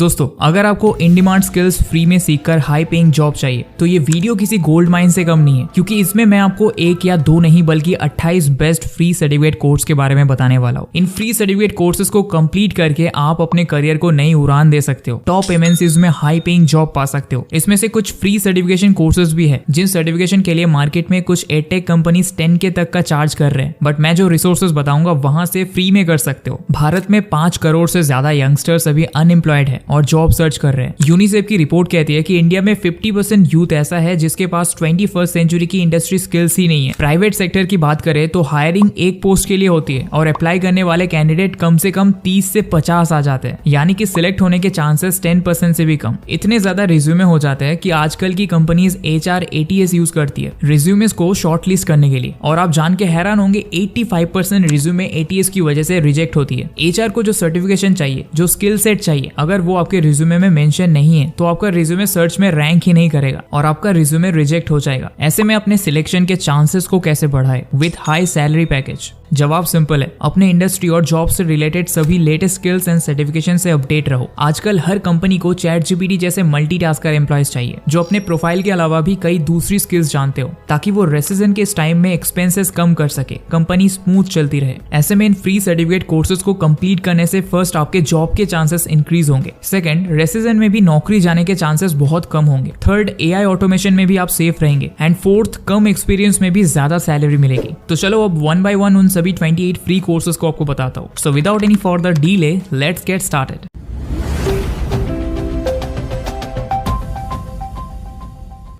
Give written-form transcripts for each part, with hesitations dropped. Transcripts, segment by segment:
दोस्तों, अगर आपको इन डिमांड स्किल्स फ्री में सीखकर हाई पेइंग जॉब चाहिए तो ये वीडियो किसी गोल्ड माइन से कम नहीं है, क्योंकि इसमें मैं आपको एक या दो नहीं बल्कि 28 बेस्ट फ्री सर्टिफिकेट कोर्स के बारे में बताने वाला हूँ। इन फ्री सर्टिफिकेट कोर्सेज को कंप्लीट करके आप अपने करियर को नई उड़ान दे सकते हो, टॉप एमएनसीज में हाई पेइंग जॉब पा सकते हो। इसमें से कुछ फ्री सर्टिफिकेशन कोर्सेज भी है जिन सर्टिफिकेशन के लिए मार्केट में कुछ एडटेक कंपनीज 10K तक का चार्ज कर रहे हैं, बट मैं जो रिसोर्सेज बताऊंगा वहां से फ्री में कर सकते हो। भारत में 5 करोड़ से ज्यादा यंगस्टर्स अभी अनएम्प्लॉयड है और जॉब सर्च कर रहे हैं। यूनिसेफ की रिपोर्ट कहती है कि इंडिया में 50% यूथ ऐसा है जिसके पास 21st सेंचुरी की इंडस्ट्री स्किल्स ही नहीं है। प्राइवेट सेक्टर की बात करें तो हायरिंग एक पोस्ट के लिए होती है और अप्लाई करने वाले कैंडिडेट कम से कम 30 से 50 आ जाते हैं, यानी कि सिलेक्ट होने के चांसेस 10% से भी कम। इतने ज्यादा रिज्यूमे हो जाते हैं कि आजकल की कंपनीज HR ATS यूज करती है रिज्यूमेस को शॉर्टलिस्ट करने के लिए, और आप जान के हैरान होंगे 85% रिज्यूमे ATS की वजह से रिजेक्ट होती है। HR को जो सर्टिफिकेशन चाहिए, जो स्किल सेट चाहिए, अगर वो आपके रिज्यूमे में मेंशन नहीं है तो आपका रिज्यूमे सर्च में रैंक ही नहीं करेगा और आपका रिज्यूमे रिजेक्ट हो जाएगा। ऐसे में अपने सिलेक्शन के चांसेस को कैसे बढ़ाए विद हाई सैलरी पैकेज? जवाब सिंपल है, अपने इंडस्ट्री और जॉब से रिलेटेड सभी लेटेस्ट स्किल्स एंड सर्टिफिकेशन से अपडेट रहो। आजकल हर कंपनी को ChatGPT जैसे मल्टीटास्कर एम्प्लॉयज चाहिए जो अपने प्रोफाइल के अलावा भी कई दूसरी स्किल्स जानते हो, ताकि वो रेसिजन के इस टाइम में एक्सपेंसेस कम कर सके, कंपनी स्मूथ चलती रहे। ऐसे में इन फ्री सर्टिफिकेट कोर्सेज को कंप्लीट करने से फर्स्ट आपके जॉब के चांसेस इंक्रीज होंगे, सेकंड रेसिजन में भी नौकरी जाने के चांसेस बहुत कम होंगे, थर्ड AI ऑटोमेशन में भी आप सेफ रहेंगे, एंड फोर्थ कम एक्सपीरियंस में भी ज्यादा सैलरी मिलेगी। तो चलो अब वन बाय वन उन सभी 28 फ्री कोर्सेज को आपको बताता हूँ। So without any further delay let's get started.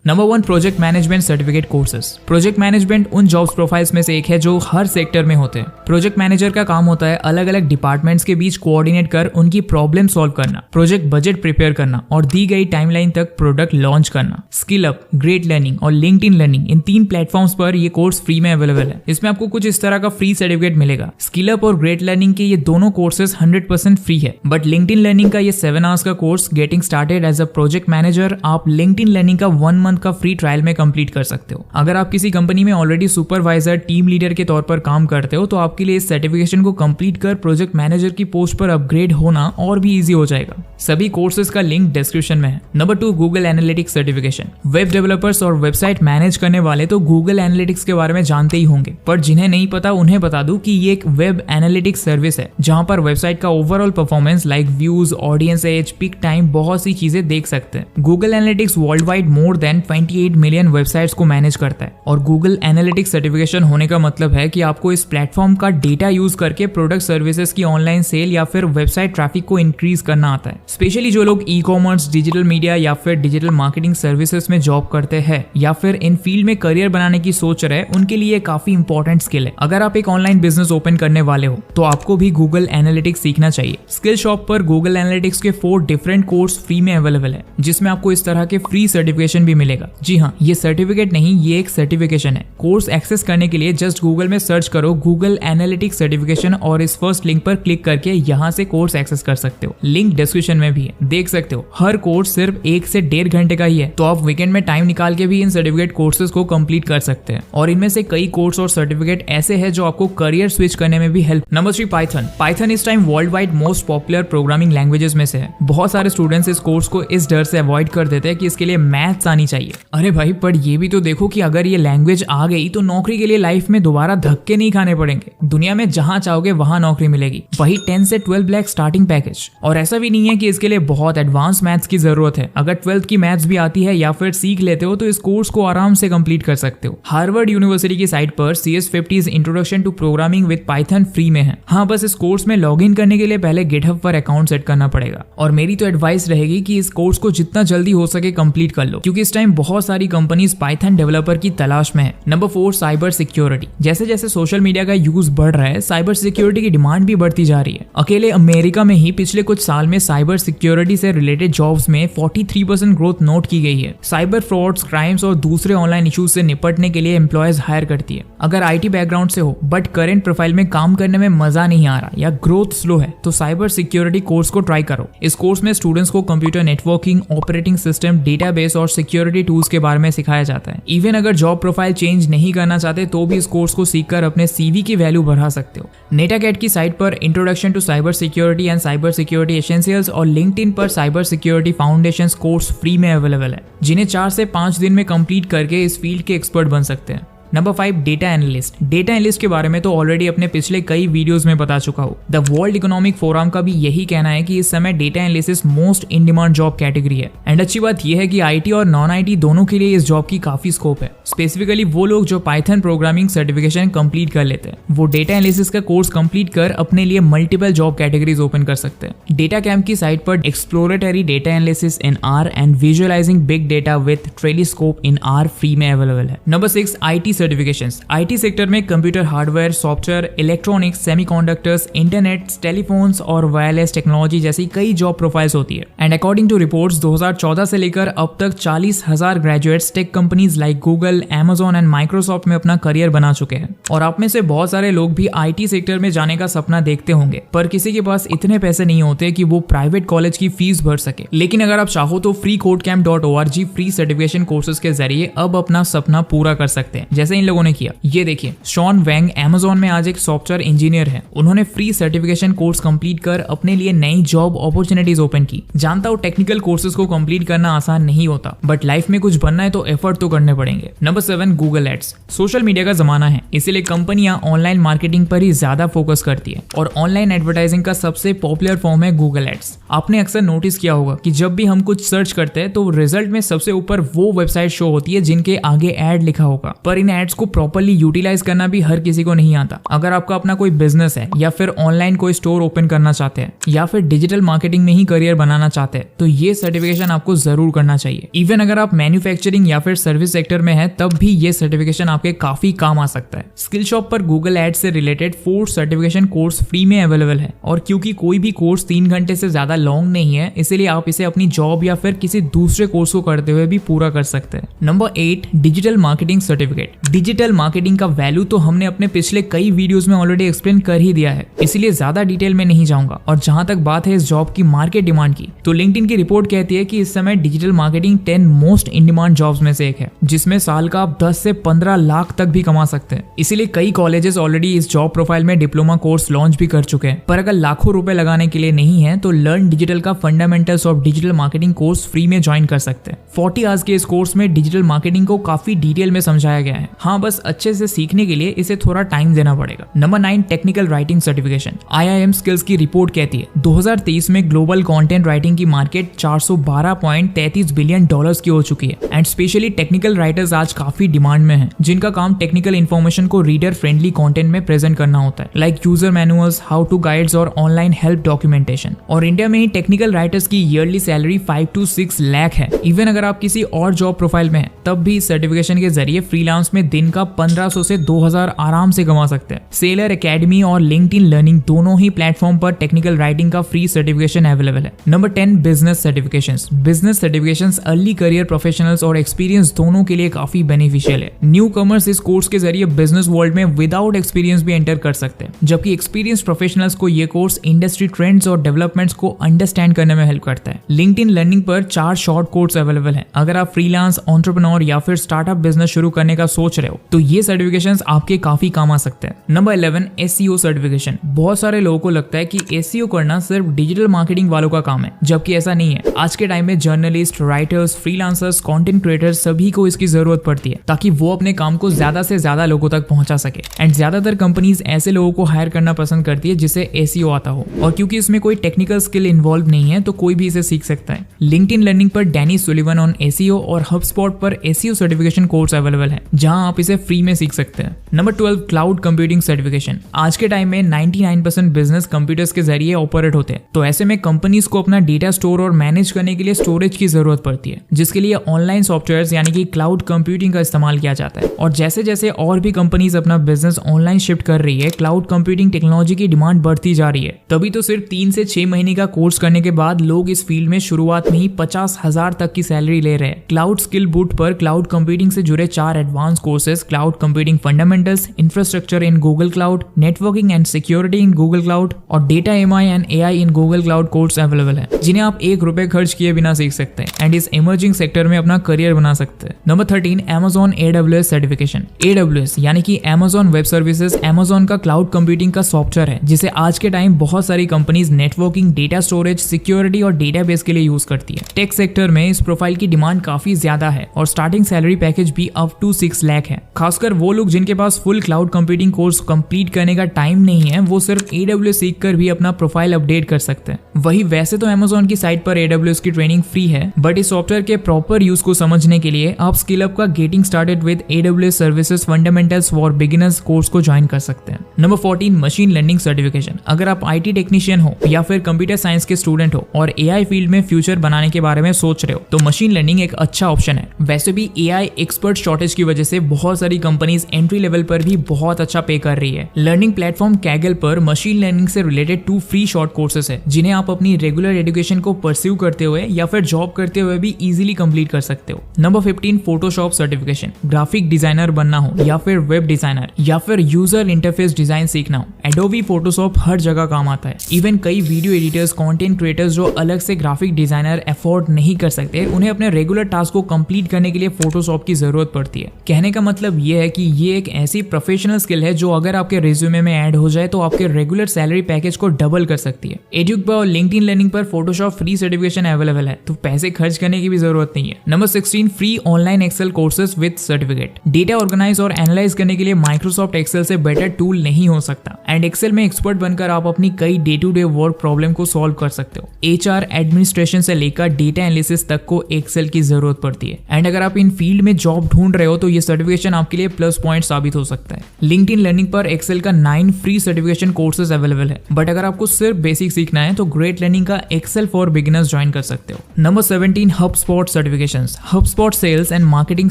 Number 1, project management certificate courses. Project management उन जॉब्स प्रोफाइल्स में से एक है जो हर सेक्टर में होते हैं। प्रोजेक्ट मैनेजर का काम होता है अलग अलग डिपार्टमेंट्स के बीच कोऑर्डिनेट कर उनकी प्रॉब्लम सॉल्व करना, प्रोजेक्ट बजट प्रिपेयर करना और दी गई टाइमलाइन तक प्रोडक्ट लॉन्च करना। स्किल अप, ग्रेट लर्निंग और लिंक्डइन लर्निंग, इन 3 प्लेटफॉर्म्स पर ये कोर्स फ्री में अवेलेबल है। इसमें आपको कुछ इस तरह का फ्री सर्टिफिकेट मिलेगा। स्किल अप और ग्रेट लर्निंग के ये दोनों कोर्सेज 100% फ्री है, बट लिंक्डइन लर्निंग का ये 7 आवर्स का course getting started as a project manager आप लिंक्डइन लर्निंग का 1 मंथ का फ्री ट्रायल में कंप्लीट कर सकते हो। अगर आप किसी कंपनी में ऑलरेडी सुपरवाइजर, टीम लीडर के तौर पर काम करते हो तो आपके लिए इस सर्टिफिकेशन को कंप्लीट कर प्रोजेक्ट मैनेजर की पोस्ट पर अपग्रेड होना और भी इजी हो जाएगा। सभी कोर्सेज का लिंक डिस्क्रिप्शन में है। Number 2, Google analytics certification. Web developers और वेबसाइट मैनेज करने वाले तो गूगल एनालिटिक्स के बारे में जानते ही होंगे, पर जिन्हें नहीं पता उन्हें बता दूं कि ये एक वेब एनालिटिक्स सर्विस है जहां पर वेबसाइट का overall performance like views, audience age, peak time, बहुत सी चीजें देख सकते हैं। Google Analytics worldwide more than 28 million websites को मैनेज करता है, और गूगल एनालिटिक्स सर्टिफिकेशन होने का मतलब है कि आपको इस प्लेटफॉर्म का डेटा यूज करके प्रोडक्ट सर्विसेज की ऑनलाइन सेल या फिर वेबसाइट ट्रैफिक को इंक्रीज करना आता है। स्पेशली जो लोग ई-कॉमर्स, डिजिटल मीडिया या फिर डिजिटल मार्केटिंग सर्विसेज में जॉब करते हैं या फिर इन फील्ड में करियर बनाने की सोच रहे हैं, उनके लिए काफी इंपॉर्टेंट स्किल है। अगर आप एक ऑनलाइन बिजनेस ओपन करने वाले हो तो आपको भी गूगल एनालिटिक्स सीखना चाहिए। स्किल शॉप पर गूगल एनालिटिक्स के 4 डिफरेंट कोर्स फ्री में अवेलेबल है, जिसमें आपको इस तरह के फ्री सर्टिफिकेशन भी मिलेगा। जी हाँ, ये सर्टिफिकेट नहीं, ये एक सर्टिफिकेशन है। कोर्स एक्सेस करने के लिए जस्ट गूगल में सर्च करो गूगल एनालिटिक्स सर्टिफिकेशन और इस फर्स्ट लिंक पर क्लिक करके यहाँ से कोर्स एक्सेस कर सकते हो। लिंक डिस्क्रिप्शन में भी है, देख सकते हो। हर कोर्स सिर्फ 1 से 1.5 घंटे का ही है, तो आप वीकेंड में टाइम निकाल के भी इन सर्टिफिकेट कोर्सेज को कंप्लीट कर सकते हैं। और इनमें से कई कोर्स और सर्टिफिकेट ऐसे हैं जो आपको करियर स्विच करने में भी हेल्प। Number 3, Python. पाइथन इस time world wide most popular programming languages में से है। बहुत सारे स्टूडेंट्स इस कोर्स को इस डर से अवॉइड कर देते हैं कि इसके लिए मैथ्स आनी चाहिए। अरे भाई, पर ये भी तो देखो कि अगर ये लैंग्वेज आ गई तो नौकरी के लिए लाइफ में दोबारा धक्के नहीं खाने पड़ेंगे। दुनिया में जहां चाहोगे वहां नौकरी मिलेगी, वही 10 से 12 लाख स्टार्टिंग पैकेज। और ऐसा भी नहीं है कि इसके लिए बहुत एडवांस मैथ्स की जरूरत है। अगर 12th की मैथ्स भी आती है या फिर सीख लेते हो तो इस कोर्स को आराम से कंप्लीट कर सकते हो। हार्वर्ड यूनिवर्सिटी की साइट पर CS50's introduction to programming with Python free में है। हाँ, बस इस कोर्स में लॉग इन करने के लिए पहले गिटहब पर अकाउंट सेट करना पड़ेगा। और मेरी तो एडवाइस रहेगी कि इस कोर्स को जितना जल्दी हो सके कंप्लीट कर लो, क्योंकि इस टाइम बहुत सारी कंपनीज पाइथन डेवलपर की तलाश में है। Number 4, cyber security. जैसे जैसे सोशल मीडिया का यूज बढ़ रहा है, साइबर सिक्योरिटी की डिमांड भी बढ़ती जा रही है। अकेले अमेरिका में ही पिछले कुछ साल में साइबर सिक्योरिटी से रिलेटेड जॉब्स में 43% ग्रोथ नोट की गई है। साइबर फ्रॉड्स, क्राइम्स और दूसरे ऑनलाइन इश्यूज से निपटने के लिए एम्प्लॉयज हायर करती है। अगर IT बैकग्राउंड से हो बट करंट प्रोफाइल में काम करने में मजा नहीं आ रहा या ग्रोथ स्लो है तो साइबर सिक्योरिटी कोर्स को ट्राई करो। इस कोर्स में स्टूडेंट्स को computer networking, operating system, database और सिक्योरिटी टूल्स के बारे में सिखाया जाता है। इवन अगर जॉब प्रोफाइल चेंज नहीं करना चाहते तो भी इस कोर्स को सीखकर अपने CV की वैल्यू बढ़ा सकते हो। नेटाकैट की साइट पर introduction to cyber security and cyber security essentials और लिंक्डइन पर cyber security foundation course free में अवेलेबल है, जिन्हें 4 से 5 दिन में कंप्लीट करके इस फील्ड के एक्सपर्ट बन सकते हैं। Number 5, data analyst. Data analyst के बारे में तो ऑलरेडी अपने पिछले कई वीडियोस में बता चुका हूँ। द वर्ल्ड इकोनॉमिक फोरम का भी यही कहना है कि इस समय data analysis most in demand job category है। एंड अच्छी बात यह है कि आईटी और नॉन आईटी दोनों के लिए इस जॉब की काफी स्कोप है। स्पेसिफिकली वो लोग जो पाइथन प्रोग्रामिंग सर्टिफिकेशन कंप्लीट कर लेते हैं, वो डेटा एनालिसिस का कोर्स कंप्लीट कर अपने लिए मल्टीपल जॉब कैटेगरीज ओपन कर सकते हैं। डेटा कैंप की साइट पर exploratory data analysis in R and visualizing big data with telescope in R free में अवेलेबल है। Number 6, IT certifications. IT sector में computer hardware, software, electronics, semiconductors, internet, telephones और wireless technology जैसी कई job profiles होती है। And according to reports 2014 से लेकर अब तक 40,000 graduates tech companies like Google, Amazon and Microsoft में अपना करियर बना चुके हैं। और आप में से बहुत सारे लोग भी आईटी सेक्टर में जाने का सपना देखते होंगे, पर किसी के पास इतने पैसे नहीं होते कि वो प्राइवेट कॉलेज की फीस भर सके। लेकिन अगर आप चाहो तो freecodecamp.org फ्री सर्टिफिकेशन कोर्सेज के जरिए अब अपना सपना पूरा कर सकते हैं, जैसे इन लोगों ने किया। ये देखिए, शॉन वेंग Amazon में आज एक सॉफ्टवेयर इंजीनियर है। उन्होंने फ्री सर्टिफिकेशन कोर्स कंप्लीट कर अपने लिए नई जॉब अपॉर्चुनिटीज ओपन की। जानता हूं टेक्निकल कोर्सेज को कंप्लीट करना आसान नहीं होता, बट लाइफ में कुछ बनना है तो एफर्ट तो करने पड़ेंगे। Number 7, Google Ads. Social media का जमाना है, इसीलिए कंपनियां ऑनलाइन मार्केटिंग पर ही ज्यादा फोकस करती है और ऑनलाइन एडवर्टाइजिंग का सबसे पॉपुलर फॉर्म है गूगल एड्स। आपने अक्सर नोटिस किया होगा कि जब भी हम कुछ सर्च करते हैं तो रिजल्ट में सबसे ऊपर वो वेबसाइट शो होती है जिनके आगे एड लिखा होगा, पर इन एड्स को प्रॉपर्ली यूटिलाइज करना भी हर किसी को नहीं आता। अगर आपका अपना कोई बिजनेस है या फिर ऑनलाइन कोई स्टोर ओपन करना चाहते हैं या फिर डिजिटल मार्केटिंग में ही करियर बनाना चाहते हैं, तो ये सर्टिफिकेशन आपको जरूर करना चाहिए। इवन अगर आप मैन्युफैक्चरिंग या फिर सर्विस सेक्टर में है, तब भी ये सर्टिफिकेशन आपके काफी काम आ सकता है। स्किल शॉप पर गूगल एड्स से रिलेटेड 4 सर्टिफिकेशन कोर्स फ्री में अवेलेबल है, और क्योंकि कोई भी कोर्स 3 घंटे से ज्यादा लॉन्ग नहीं है, इसलिए आप इसे अपनी जॉब या फिर किसी दूसरे कोर्स को करते हुए भी पूरा कर सकते हैं। Number 8, digital marketing certificate. Digital marketing का वैल्यू तो हमने अपने पिछले कई वीडियोस में ऑलरेडी एक्सप्लेन कर ही दिया है, इसलिए ज्यादा डिटेल में नहीं जाऊंगा। और जहां तक बात है इस जॉब की मार्केट डिमांड की, तो लिंक्डइन की रिपोर्ट कहती है कि इस समय digital marketing 10 most in demand jobs में से एक है, जिसमें साल का आप 10 से 15 लाख तक भी कमा सकते हैं। इसीलिए कई कॉलेजेस ऑलरेडी इस जॉब प्रोफाइल में डिप्लोमा कोर्स लॉन्च भी कर चुके हैं। पर अगर लाखों रुपए लगाने के लिए नहीं है, तो लर्न डिजिटल का fundamentals of digital marketing course free में ज्वाइन कर सकते हैं। 40 आवर्स के इस कोर्स में डिजिटल मार्केटिंग को काफी डिटेल में समझाया गया है। हाँ, बस अच्छे से सीखने के लिए इसे थोड़ा टाइम देना पड़ेगा। Number 9, technical writing certification. IIM skills की रिपोर्ट कहती है 2023 में ग्लोबल कंटेंट राइटिंग की मार्केट $412.33 बिलियन की हो चुकी है। एंड स्पेशली टेक्निकल राइटर्स आज काफी डिमांड में हैं, जिनका काम टेक्निकल इन्फॉर्मेशन को रीडर फ्रेंडली कंटेंट में प्रेजेंट करना होता है, like user manuals, how to guides और ऑनलाइन हेल्प डॉक्यूमेंटेशन। और इंडिया में ही टेक्निकल राइटर्स की ईयरली सैलरी 5 to 6 लाख है। इवन अगर आप किसी और जॉब प्रोफाइल में हैं, तब भी सर्टिफिकेशन के जरिए फ्रीलांस में दिन का 1500 से 2000 आराम से कमा सकते हैं। सेलर एकेडमी और लिंक्डइन लर्निंग दोनों ही प्लेटफॉर्म पर टेक्निकल राइटिंग का फ्री सर्टिफिकेशन अवेलेबल है। Number 10, business certifications. Business certifications early career professionals और एक्सपीरियंस दोनों के लिए काफी बेनिफिशियल है। न्यू कमर्स इस कोर्स के जरिए बिजनेस वर्ल्ड में विदाउट एक्सपीरियंस भी एंटर कर सकते हैं, जबकि एक्सपीरियंस प्रोफेशनल्स को ये कोर्स इंडस्ट्री ट्रेंड्स और डेवलपमेंट्स को अंडरस्टैंड करने में हेल्प करता है। लिंक्डइन लर्निंग पर 4 शॉर्ट कोर्स अवेलेबल है। अगर आप फ्रीलांस, एंटरप्रेन्योर या फिर स्टार्टअप बिजनेस शुरू करने का सोच रहे हो, तो ये सर्टिफिकेशंस आपके काफी काम आ सकते हैं। Number 11, SEO certification. बहुत सारे लोगों को लगता है कि SEO करना सिर्फ डिजिटल मार्केटिंग वालों का काम है, जबकि ऐसा नहीं है। आज के टाइम में journalist, writers, freelancers, content creators सभी को इसकी जरूरत पड़ती है, ताकि वो अपने काम को ज्यादा से ज्यादा लोगों तक पहुंचा सके। एंड ज्यादातर कंपनीज ऐसे लोगों को हायर करना पसंद करती है जिसे SEO आता हो, और क्योंकि इसमें कोई टेक्निकल स्किल इन्वॉल्व नहीं है, तो कोई भी इसे सीख सकता है। लिंक्डइन लर्निंग पर डैनी सुलिवन ऑन SEO और HubSpot पर SEO सर्टिफिकेशन कोर्स अवेलेबल है, जहां आप इसे फ्री में सीख सकते हैं। Number 12, cloud computing certification. आज के टाइम में 99% बिजनेस कंप्यूटर्स के जरिए ऑपरेट होते हैं, तो ऐसे में कंपनीज को अपना डेटा स्टोर और मैनेज करने के लिए स्टोरेज की जरूरत पड़ती है, जिसके लिए ऑनलाइन सॉफ्टवेयर्स यानी कि क्लाउड कंप्यूटिंग का इस्तेमाल किया जाता है। और जैसे जैसे और भी कंपनीज अपना बिजनेस ऑनलाइन शिफ्ट कर रही है, क्लाउड कंप्यूटिंग टेक्नोलॉजी की डिमांड बढ़ती जा रही है। तभी तो सिर्फ 3 से 6 महीने का कोर्स करने के बाद लोग इस फील्ड में शुरुआत में ही 50,000 तक की सैलरी ले रहे हैं। क्लाउड स्किल बूट पर क्लाउड कंप्यूटिंग से जुड़े 4 advance courses cloud computing fundamentals, infrastructure in Google cloud, networking and security in Google cloud और data ML and AI in Google cloud course available है, जिन्हें आप ₹1 खर्च किए बिना सीख सकते हैं एंड इस इमर्जिंग सेक्टर में अपना करियर बना सकते हैं। Number 13, Amazon AWS certification. AWS यानी कि Amazon वेब सर्विसेज Amazon का क्लाउड कंप्यूटिंग का सॉफ्टवेयर है, जिसे आज के टाइम बहुत सारी companies networking, data storage, security और डेटाबेस के लिए यूज करती है। टेक सेक्टर में इस प्रोफाइल की डिमांड काफी ज्यादा है और स्टार्टिंग सैलरी पैकेज भी अप टू 6 लाख है। खासकर वो लोग जिनके पास full cloud computing course complete करने का टाइम नहीं है, वो सिर्फ AWS सीख कर भी अपना प्रोफाइल अपडेट कर सकते हैं। वही वैसे तो Amazon की साइट पर AWS की ट्रेनिंग फ्री है, बट इस सॉफ्टवेयर के प्रॉपर यूज को समझने के लिए आप स्किल अप का getting started with AWS services fundamentals for beginners course को ज्वाइन कर सकते हैं। Number 14, machine learning certification. अगर आप IT टेक्नीशियन हो या फिर कंप्यूटर साइंस के स्टूडेंट हो और AI फील्ड में फ्यूचर बनाने के बारे में सोच रहे हो, तो मशीन लर्निंग एक अच्छा ऑप्शन है। वैसे भी AI एक्सपर्ट शॉर्टेज की वजह से बहुत सारी कंपनीज एंट्री लेवल पर भी बहुत अच्छा पे कर रही है। लर्निंग प्लेटफॉर्म Kaggle पर मशीन लर्निंग से रिलेटेड 2 फ्री शॉर्ट कोर्सेज है, जिन्हें आप अपनी रेगुलर एजुकेशन को परस्यू करते हुए या फिर जॉब करते हुए भी इजीली कंप्लीट कर सकते हो। Number 15, Photoshop certification. Graphic designer बनना हो या फिर वेब डिजाइनर या फिर यूजर इंटरफेस डिजाइन सीखना हो, एडोबी फोटोशॉप हर जगह काम आता है। इवन कई वीडियो एडिटर्स, कंटेंट क्रिएटर्स जो अलग से ग्राफिक डिजाइनर अफोर्ड नहीं कर सकते, उन्हें अपने रेगुलर टास्क को कंप्लीट करने के लिए फोटोशॉप की जरूरत पड़ती है। कहने का मतलब ये है कि ये एक ऐसी प्रोफेशनल स्किल है जो अगर आपके रिज्यूमे में ऐड हो जाए तो आपके रेगुलर सैलरी पैकेज को डबल कर सकती है। एड्यूक पर और लिंक्डइन लर्निंग पर फोटोशॉप फ्री सर्टिफिकेशन अवेलेबल है, तो पैसे खर्च करने की भी जरूरत नहीं है। Number 16, free online Excel courses with certificate. Data organise और एनालाइज करने के लिए माइक्रोसॉफ्ट एक्सेल से बेटर टूल नहीं हो सकता एंड एक्सेल में एक्सपर्ट बनकर आप अपनी कई day to day work problem को सॉल्व कर सकते हो। HR एडमिनिस्ट्रेशन से लेकर डेटा एनालिसिस तक को एक्सेल की जरूरत पड़ती है एंड अगर आप इन फील्ड में जॉब ढूंढ रहे हो तो ये सर्टिफिकेशन आपके लिए प्लस पॉइंट साबित हो सकता है। लिंक्डइन लर्निंग पर एक्सेल का 9 फ्री सर्टिफिकेशन कोर्सेज अवेलेबल है, बट अगर आपको सिर्फ बेसिक सीखना है तो ग्रेट लर्निंग का एक्सेल फॉर बिगिनर्स ज्वाइन कर सकते हो। Number 17, HubSpot certifications. HubSpot sales and marketing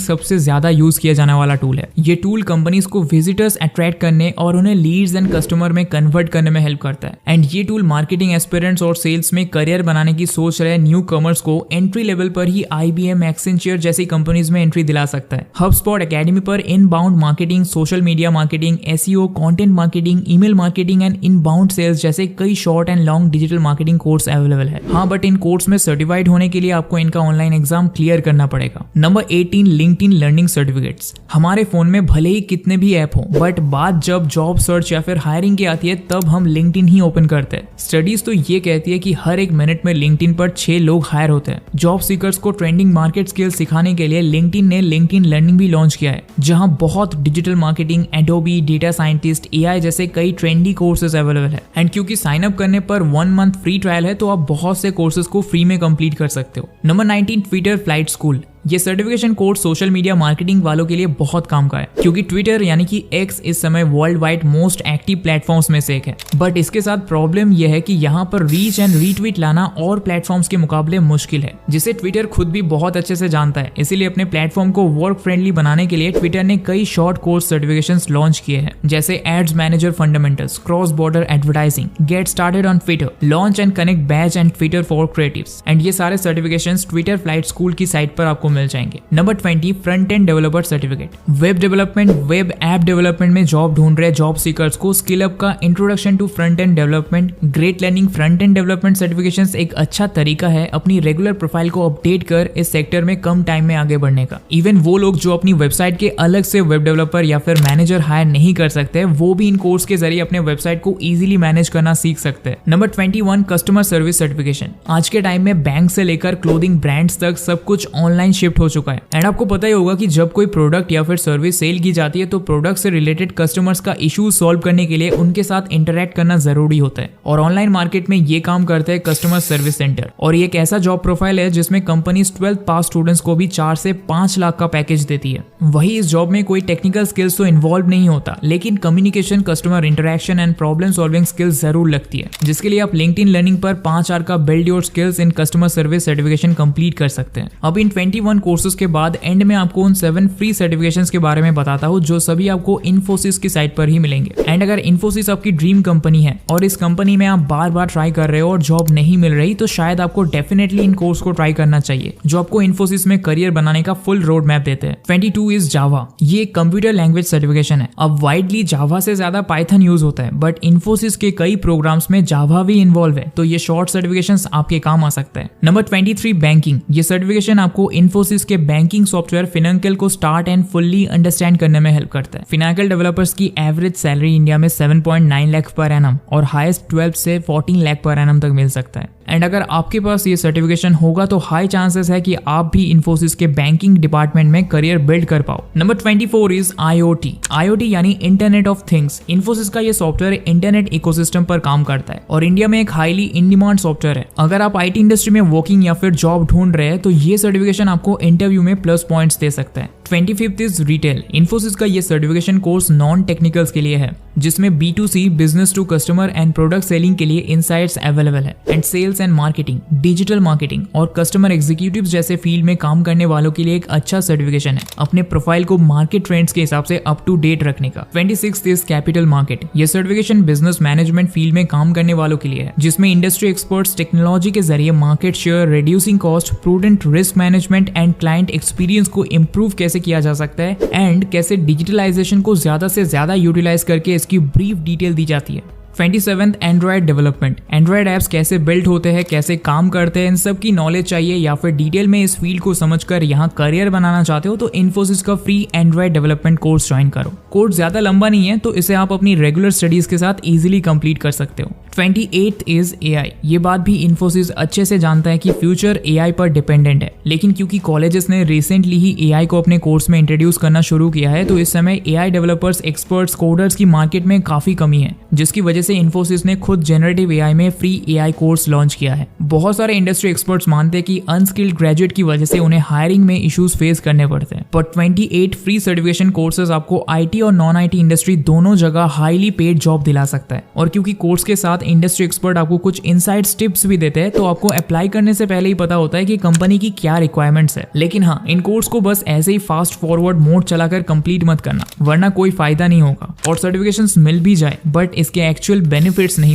सबसे ज्यादा यूज किया जाने वाला टूल है। ये टूल कंपनीज को विजिटर्स अट्रैक्ट करने और उन्हें लीड्स एंड कस्टमर में कन्वर्ट करने में हेल्प करता है एंड ये टूल मार्केटिंग एस्पिरेंट्स और सेल्स में करियर बनाने की सोच रहे न्यू कमर्स को एंट्री लेवल पर ही IBM, एक्सेंचर जैसी कंपनीज में एंट्री दिला सकता है। HubSpot एकेडमी पर inbound marketing, social media marketing, SEO, content marketing, email marketing and inbound sales जैसे कई short and long digital marketing course available है। हाँ, बट इन कोर्स में सर्टिफाइड होने के लिए आपको इनका ऑनलाइन एग्जाम क्लियर करना पड़ेगा। Number 18, LinkedIn learning certificates. हमारे फोन में भले ही कितने भी ऐप हो, बट बात जब जॉब सर्च या फिर हायरिंग की आती है तब हम लिंक्डइन ही ओपन करते हैं। स्टडीज तो ये कहती है कि हर एक मिनट में लिंक्डइन पर 6 लोग हायर होते हैं। जॉब सीकर्स को ट्रेंडिंग मार्केट स्किल्स सिखाने के लिए लिंक्डइन ने लिंक्डइन लर्निंग भी लॉन्च किया है, जहां बहुत digital marketing, Adobe, data scientist, AI जैसे कई ट्रेंडी कोर्सेज अवेलेबल है एंड क्योंकि साइन अप करने पर 1 मंथ फ्री ट्रायल है तो आप बहुत से कोर्सेज को फ्री में कंप्लीट कर सकते हो। Number 19, Twitter flight school. ये certification course social media marketing वालों के लिए बहुत काम का है, क्योंकि ट्विटर यानी कि X इस समय world wide most active platforms में से एक है। बट इसके साथ प्रॉब्लम यह है कि यहाँ पर रीच एंड रीट्वीट लाना और प्लेटफॉर्म्स के मुकाबले मुश्किल है, जिसे ट्विटर खुद भी बहुत अच्छे से जानता है। इसीलिए अपने प्लेटफॉर्म को वर्क फ्रेंडली बनाने के लिए ट्विटर ने कई शॉर्ट कोर्स सर्टिफिकेशन लॉन्च किए हैं, जैसे ads manager fundamentals, cross border advertising, get started on Twitter, launch and connect batch and Twitter for creatives and ये सारे सर्टिफिकेशन ट्विटर फ्लाइट स्कूल की साइट पर आपको मिल जाएंगे। Number 20, front end developer certificate. Web development, web app development में job ढूंढ रहे जॉब सीकर्स को स्किल अप का introduction to front end development, Great Learning front end development certifications एक अच्छा तरीका है अपनी रेगुलर प्रोफाइल को अपडेट कर इस सेक्टर में कम टाइम में आगे बढ़ने का। इवन वो लोग जो अपनी वेबसाइट के अलग से वेब डेवलपर या फिर मैनेजर हायर नहीं कर सकते, वो भी इन कोर्स के जरिए अपने वेबसाइट को इजीली मैनेज करना सीख सकते हैं। Number 21, customer service certification. आज के टाइम में बैंक से लेकर क्लोथिंग ब्रांड्स तक सब कुछ ऑनलाइन शिफ्ट हो चुका है एंड आपको पता ही होगा कि जब कोई प्रोडक्ट या फिर सर्विस सेल की जाती है तो प्रोडक्ट से रिलेटेड कस्टमर्स का इशू सॉल्व करने के लिए उनके साथ इंटरेक्ट करना जरूरी होता है और ऑनलाइन मार्केट में ये काम करते हैं कस्टमर सर्विस सेंटर। और ये एक ऐसा जॉब प्रोफाइल है जिसमें कंपनीज 12th पास स्टूडेंट्स को भी 4 से 5 लाख का पैकेज देती है। वही इस जॉब में कोई टेक्निकल स्किल्स तो इन्वॉल्व नहीं होता, लेकिन communication, customer interaction and problem solving skills जरूर लगती है, जिसके लिए आप लिंक्डइन लर्निंग पर 5 आवर का build your skills in customer service certification complete कर सकते हैं। अब इन 1 कोर्सेज के बाद एंड में आपको उन 7 फ्री सर्टिफिकेशंस के बारे में बताता हूँ जो सभी आपको इन्फोसिस की साइट पर ही मिलेंगे। एंड अगर इन्फोसिस आपकी ड्रीम कंपनी है और इस कंपनी में आप बार बार ट्राई कर रहे हो और जॉब नहीं मिल रही, तो शायद आपको डेफिनेटली इन कोर्स को ट्राई करना चाहिए जो आपको इन्फोसिस में करियर बनाने का फुल रोड मैप देते हैं। 22 इज जावा। ये एक कंप्यूटर लैंग्वेज सर्टिफिकेशन है। अब वाइडली जावा से ज्यादा पाइथन यूज होता है, बट इन्फोसिस के कई प्रोग्राम्स में जावा भी इन्वॉल्व है, तो ये शॉर्ट सर्टिफिकेशन आपके काम आ सकता है। Number 23 banking. ये सर्टिफिकेशन आपको इन्फोसिस के बैंकिंग सॉफ्टवेयर फिनंकल को स्टार्ट एंड फुल्ली अंडरस्टैंड करने में हेल्प करता है। फिनंकल डेवलपर्स की एवरेज सैलरी इंडिया में 7.9 लाख पर एनम और हाईएस्ट 12 से 14 लाख पर एनम तक मिल सकता है। एंड अगर आपके पास ये सर्टिफिकेशन होगा तो हाई चांसेस है कि आप भी इन्फोसिस के बैंकिंग डिपार्टमेंट में करियर बिल्ड कर पाओ। Number 24 is IoT। IoT यानी इंटरनेट ऑफ थिंग्स। इन्फोसिस का ये सॉफ्टवेयर इंटरनेट इकोसिस्टम पर काम करता है और इंडिया में एक हाईली इन डिमांड सॉफ्टवेयर है। अगर आप IT इंडस्ट्री में वर्किंग या फिर जॉब ढूंढ रहे हैं तो ये सर्टिफिकेशन आपको इंटरव्यू में प्लस पॉइंट्स दे सकता है। 25 इज रिटेल। इन्फोसिस का ये सर्टिफिकेशन कोर्स नॉन टेक्निकल्स के लिए है, जिसमें B2C business to customer and product selling के लिए इनसाइट्स अवेलेबल है। And sales and marketing, digital marketing और कस्टमर एग्जीक्यूटिव जैसे फील्ड में काम करने वालों के लिए एक अच्छा सर्टिफिकेशन है अपने प्रोफाइल को मार्केट ट्रेंड्स के हिसाब से अप टू डेट रखने का। 26 इज कैपिटल मार्केट। ये सर्टिफिकेशन बिजनेस मैनेजमेंट फील्ड में काम करने वालों के लिए है, जिसमें इंडस्ट्री एक्सपर्ट्स टेक्नोलॉजी के जरिए market share, reducing cost, prudent risk management and client experience को इम्प्रूव कैसे किया जा सकता है एंड कैसे डिजिटलाइजेशन को ज्यादा से ज्यादा यूटिलाइज करके इसकी ब्रीफ डिटेल दी जाती है। 27 एंड्रॉयड डेवलपमेंट। एंड्रॉयड ऐप्स कैसे बिल्ड होते हैं, कैसे काम करते हैं, इन सब की नॉलेज चाहिए या फिर डिटेल में इस फील्ड को समझकर यहाँ करियर बनाना चाहते हो तो इन्फोसिस का free Android development course join करो। कोर्स ज्यादा लंबा नहीं है तो इसे आप अपनी रेगुलर स्टडीज के साथ इजीली कंप्लीट कर सकते हो। 28 इज AI। ये बात भी इन्फोसिस अच्छे से जानता है कि फ्यूचर AI पर डिपेंडेंट है, लेकिन क्योंकि कॉलेजेस ने रिसेंटली ही AI को अपने कोर्स में इंट्रोड्यूस करना शुरू किया है तो इस समय AI डेवलपर्स, एक्सपर्ट्स, कोडर्स की मार्केट में काफी कमी है, जिसकी वजह से इन्फोसिस ने खुद जनरेटिव AI में फ्री AI कोर्स लॉन्च किया है। बहुत सारे इंडस्ट्री एक्सपर्ट्स मानते हैं कि अनस्किल्ड ग्रेजुएट की वजह से उन्हें हायरिंग में इश्यूज फेस करने पड़ते हैं, पर 28 फ्री सर्टिफिकेशन कोर्सेज आपको IT और नॉन IT इंडस्ट्री दोनों जगह हाईली पेड जॉब दिला सकता है। और क्योंकि कोर्स के साथ इंडस्ट्री एक्सपर्ट आपको कुछ इनसाइड्स टिप्स भी देते हैं, तो आपको अप्लाई करने से पहले ही पता होता है कि कंपनी की क्या रिक्वायरमेंट्स है। लेकिन हाँ, इन कोर्स को बस ऐसे ही फास्ट फॉरवर्ड मोड चलाकर कंप्लीट मत करना, वरना कोई फायदा नहीं होगा। और सर्टिफिकेशंस मिल भी जाए बट इसके एक्चुअल बेनिफिट्स नहीं